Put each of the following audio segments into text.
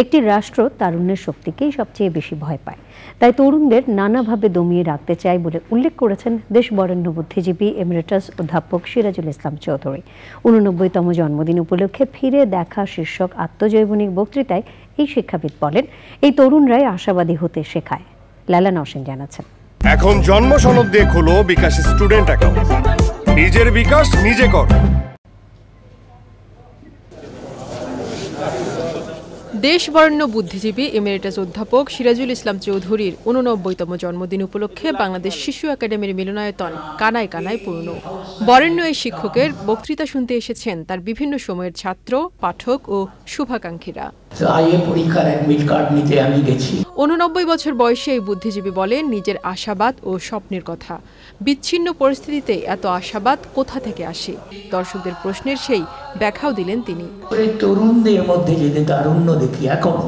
একটি রাষ্ট্র তারুণ্যের শক্তিকেই সবচেয়ে বেশি ভয় পায়, তাই তরুণদের নানাভাবে দমিয়ে রাখতে চায় বলে উল্লেখ করেছেন দেশ বরেণ্য বুদ্ধিজীবী এমিরেটাস অধ্যাপক সিরাজুল ইসলাম চৌধুরী। 89তম জন্মদিন উপলক্ষে ফিরে দেখা শীর্ষক আত্মজৈবনিক বক্তৃতায় এই শিক্ষাবিদ বলেন, এই তরুণরাই আশাবাদী হতে শেখায়। লায়লা নওশীন জানাচ্ছেন। এখন জন্ম সনদ দিয়ে খোলো বিকাশ স্টুডেন্ট অ্যাকাউন্ট। নিজের বিকাশ নিজে কর। দেশ বরেণ্য বুদ্ধিজীবী এমিরেটাস অধ্যাপক সিরাজুল ইসলাম চৌধুরীর 89তম জন্মদিন উপলক্ষে বাংলাদেশ শিশু একাডেমির মিলনায়তন কানায় কানায় পূর্ণ। বরেণ্য এই শিক্ষকের বক্তৃতা শুনতে এসেছেন তার বিভিন্ন সময়ের ছাত্র, পাঠক ও শুভাকাঙ্ক্ষীরা। 89 বছর বয়সে এই বুদ্ধিজীবী বলেন, নিজের আশাবাদ ও স্বপ্নের কথা। বিচ্ছিন্ন পরিস্থিতিতে এত আশাবাদ কোথা থেকে আসে? দর্শকদের প্রশ্নের সেই ব্যাখ্যাও দিলেন তিনি। তরুণদের মধ্যে যে তারুণ্য দেখি এখনো,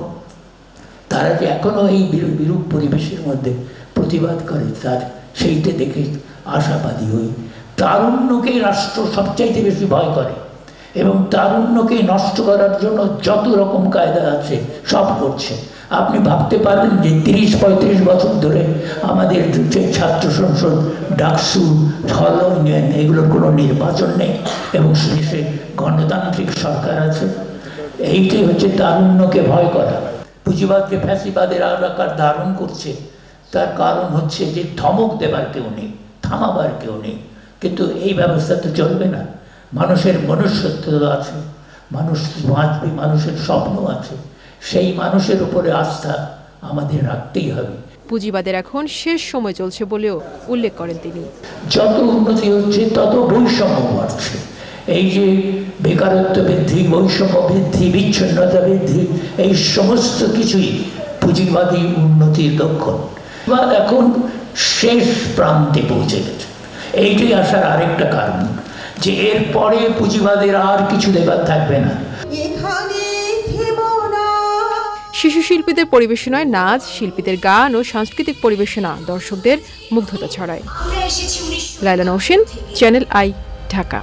তারা যে এখনো এই বিরূপ পরিবেশের মধ্যে প্রতিবাদ করে, তার সেইটা দেখে আশাবাদী হই। তারুণ্যকে রাষ্ট্র সবচাইতে বেশি ভয় করে এবং তারুণ্যকে নষ্ট করার জন্য যত রকম কায়দা আছে সব করছে। আপনি ভাবতে পারবেন যে 30-35 বছর ধরে আমাদের যে ছাত্র সংসদ, ডাকসু, হল ইউনিয়ন, এগুলোর কোনো নির্বাচন নেই এবং দেশে গণতান্ত্রিক সরকার আছে। এইটাই হচ্ছে তারুণ্যকে ভয় করা। পুঁজিবাদ যে ফ্যাসিবাদের আকার ধারণ করছে, তার কারণ হচ্ছে যে ধমক দেবার কেউ নেই, থামাবার কেউ নেই। কিন্তু এই ব্যবস্থা তো চলবে না। মানুষের মনুষ্যত্ব আছে, মানুষ বাঁচবে, মানুষের স্বপ্ন আছে, সেই মানুষের উপরে আস্থা আমাদের রাখতেই হবে। পুঁজিবাদের এখন শেষ সময় চলছে বলেও উল্লেখ করেন তিনি। যত উন্নতি হচ্ছে তত বৈষম্য বাড়ছে। এই যে বেকারত্ব বৃদ্ধি, বৈষম্য বৃদ্ধি, বিচ্ছিন্নতা বৃদ্ধি, এই সমস্ত কিছুই পুঁজিবাদী উন্নতির লক্ষণ। এখন শেষ প্রান্তে পৌঁছে গেছে। এইটাই আসার আরেকটা কারণ যে এরপরে পুঁজিবাদের আর কিছু দেবার থাকবে না। শিশু শিল্পীদের পরিবেশনায় নাচ, শিল্পীদের গান ও সাংস্কৃতিক পরিবেশনা দর্শকদের মুগ্ধতা ছড়ায়। Laila Nowshin, channel I, Dhaka.